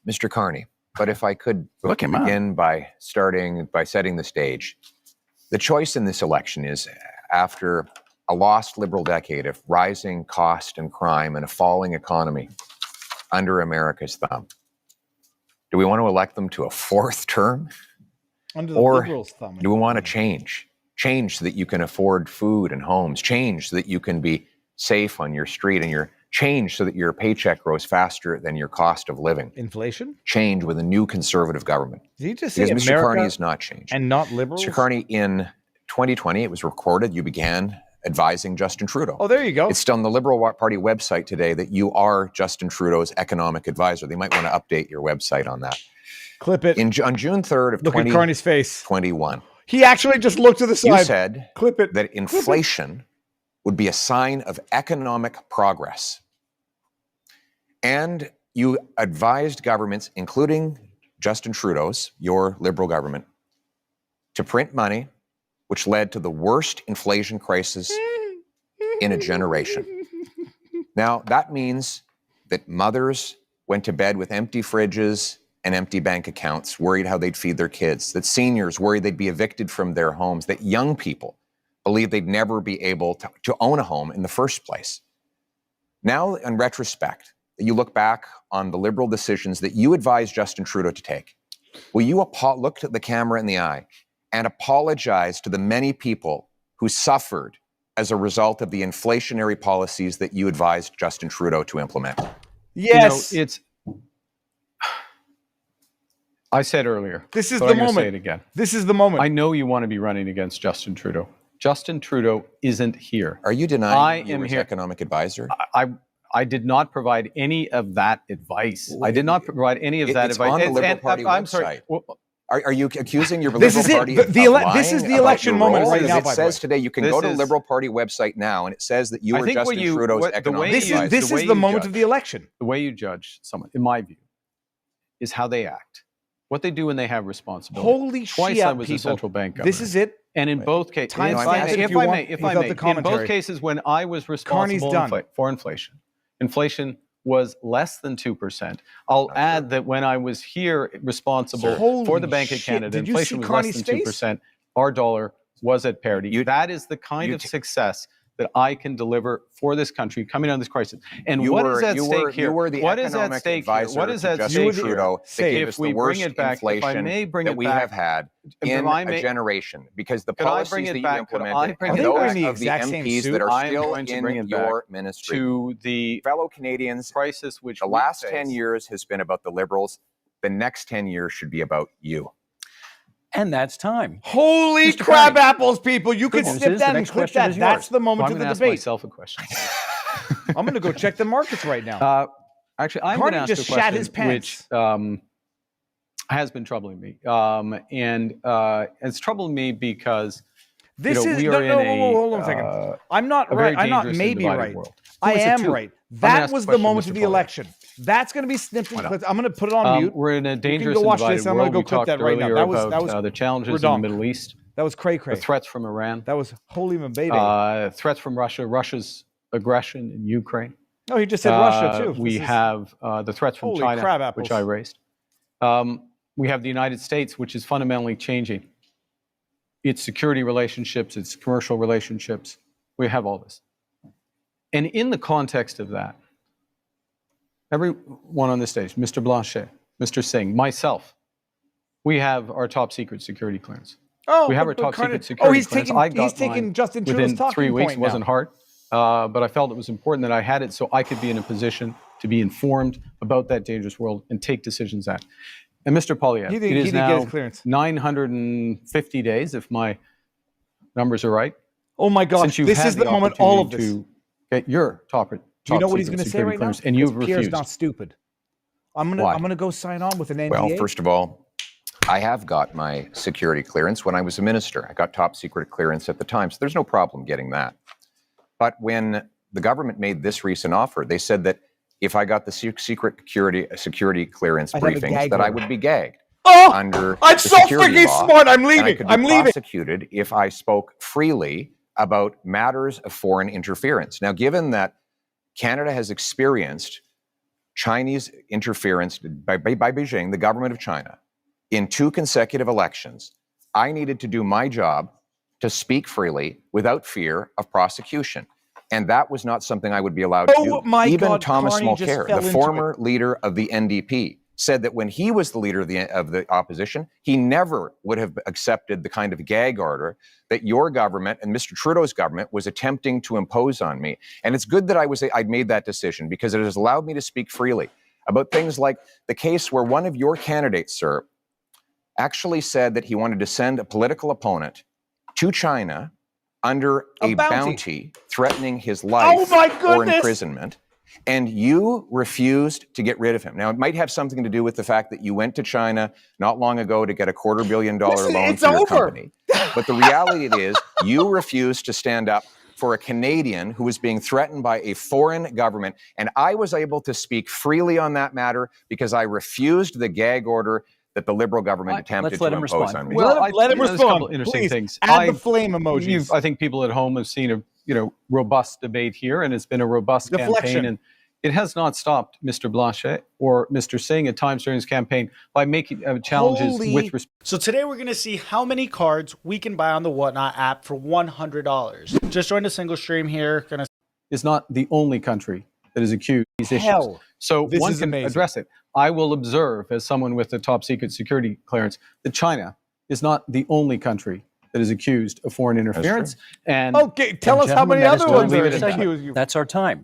Mr. Carney, but if I could begin by setting the stage. The choice in this election is, after a lost Liberal decade of rising cost and crime and a falling economy under America's thumb, do we want to elect them to a fourth term? Under the or Liberals' thumb. Do we want to change? Change so that you can afford food and homes. Change so that you can be safe on your street, and change so that your paycheck grows faster than your cost of living. Inflation? Change with a new conservative government. Did you just say because America Mr. Carney is not changed. And not Liberals? Mr. Carney, in 2020, it was recorded, you began advising Justin Trudeau. Oh, there you go. It's on the Liberal Party website today that you are Justin Trudeau's economic advisor. They might want to update your website on that. Clip it. On June 3rd of Look at Carney's face. 2021. He actually just looked to the side. You said Clip it. that inflation would be a sign of economic progress. And you advised governments, including Justin Trudeau's, your Liberal government, to print money, which led to the worst inflation crisis in a generation. Now, that means that mothers went to bed with empty fridges and empty bank accounts, worried how they'd feed their kids, that seniors worried they'd be evicted from their homes, that young people believed they'd never be able to own a home in the first place. Now, in retrospect, you look back on the Liberal decisions that you advised Justin Trudeau to take. Will you look at the camera in the eye and apologize to the many people who suffered as a result of the inflationary policies that you advised Justin Trudeau to implement? Yes. I said earlier. This is the moment. Say it again. This is the moment. I know you want to be running against Justin Trudeau. Justin Trudeau isn't here. Are you denying you were his economic advisor? I did not provide any of that advice. I did not provide any of that advice. It's on the Liberal Party website. I'm sorry. Are you accusing your This Liberal is it. Party of lying? This is the election moment right now. It says today, you can go to the Liberal Party website now, and it says that you were Justin Trudeau's economic advisor. This is the moment of the election. The way you judge someone, in my view, is how they act, what they do when they have responsibility. Holy shit, Twice I was a central bank governor. This is it. And in both cases, if I may, in both cases, when I was responsible for inflation, inflation was less than 2%. I'll add that when I was here responsible for the Bank of Canada, inflation was less than 2%. Our dollar was at parity. That is the kind of success that I can deliver for this country coming out of this crisis. And what is at stake here? What is at stake here? What is at stake here? If we bring it back, if I may bring it back, that we have had in a generation, because the policies that you implemented are those of the MPs that are still in your ministry. To the fellow Canadians, crisis which the last 10 years has been about the Liberals. The next 10 years should be about you. And that's time. Holy crab apples, people. You can snip that and click that. That's the moment of the debate. I'm going to ask myself a question. I'm going to go check the markets right now. Actually, I'm going to ask a question which has been troubling me. And it's troubling me because we are in a hold on a second. I'm not right. I'm not maybe right. I am right. That was the moment of the election. That's going to be snipped and clipped. I'm going to put it on mute. We're in a dangerous and divided world. I'm going to go clip that right now. That was the challenges in the Middle East. That was cray-cray. The threats from Iran. That was holy mabede. Threats from Russia. Russia's aggression in Ukraine. Oh, he just said Russia too. We have the threats from China, which I raised. We have the United States, which is fundamentally changing its security relationships, its commercial relationships. We have all this. And in the context of that, everyone on this stage, Mr. Blanchet, Mr. Singh, myself, we have our top secret security clearance. Oh, we have our top secret security clearance. He's taking Justin Trudeau's within 3 weeks. It wasn't hard, but I felt it was important that I had it so I could be in a position to be informed about that dangerous world and take decisions at. And Mr. Poilievre, it is now 950 days, if my numbers are right. Oh my gosh, this is the moment all of this. Get your top. Do you know what he's going to say right now? And you've refused. Pierre's not stupid. I'm gonna go sign on with an NDA. Well, first of all, I have got my security clearance when I was a minister. I got top secret clearance at the time, so there's no problem getting that. But when the government made this recent offer, they said that if I got the secret security clearance briefings, that I would be gagged. Oh, under I'm so freaking smart. I'm leaving. I'm leaving. Prosecuted if I spoke freely about matters of foreign interference. Now, given that Canada has experienced Chinese interference by Beijing, the government of China, in 2 consecutive elections, I needed to do my job to speak freely without fear of prosecution. And that was not something I would be allowed to do. Even Thomas Mulcair, the former leader of the NDP, said that when he was the leader of the opposition, he never would have accepted the kind of gag order that your government and Mr. Trudeau's government was attempting to impose on me. And it's good that I'd made that decision, because it has allowed me to speak freely about things like the case where one of your candidates, sir, actually said that he wanted to send a political opponent to China under a bounty threatening his life or imprisonment, and you refused to get rid of him. Now, it might have something to do with the fact that you went to China not long ago to get a $250 million loan for your company. But the reality is, you refused to stand up for a Canadian who was being threatened by a foreign government, and I was able to speak freely on that matter because I refused the gag order that the Liberal government attempted to impose on me. Well, let him respond. There's a couple interesting things. Add the flame emojis. I think people at home have seen a robust debate here, and it's been a robust campaign. And it has not stopped Mr. Blanchet or Mr. Singh at times during his campaign by making challenges with respect. So today we're going to see how many cards we can buy on the Whatnot app for $100. Just joined a single stream here. Is not the only country that is accused of these issues. So one can address it. I will observe, as someone with a top secret security clearance, that China is not the only country that is accused of foreign interference. And tell us how many other ones are accused. That's our time.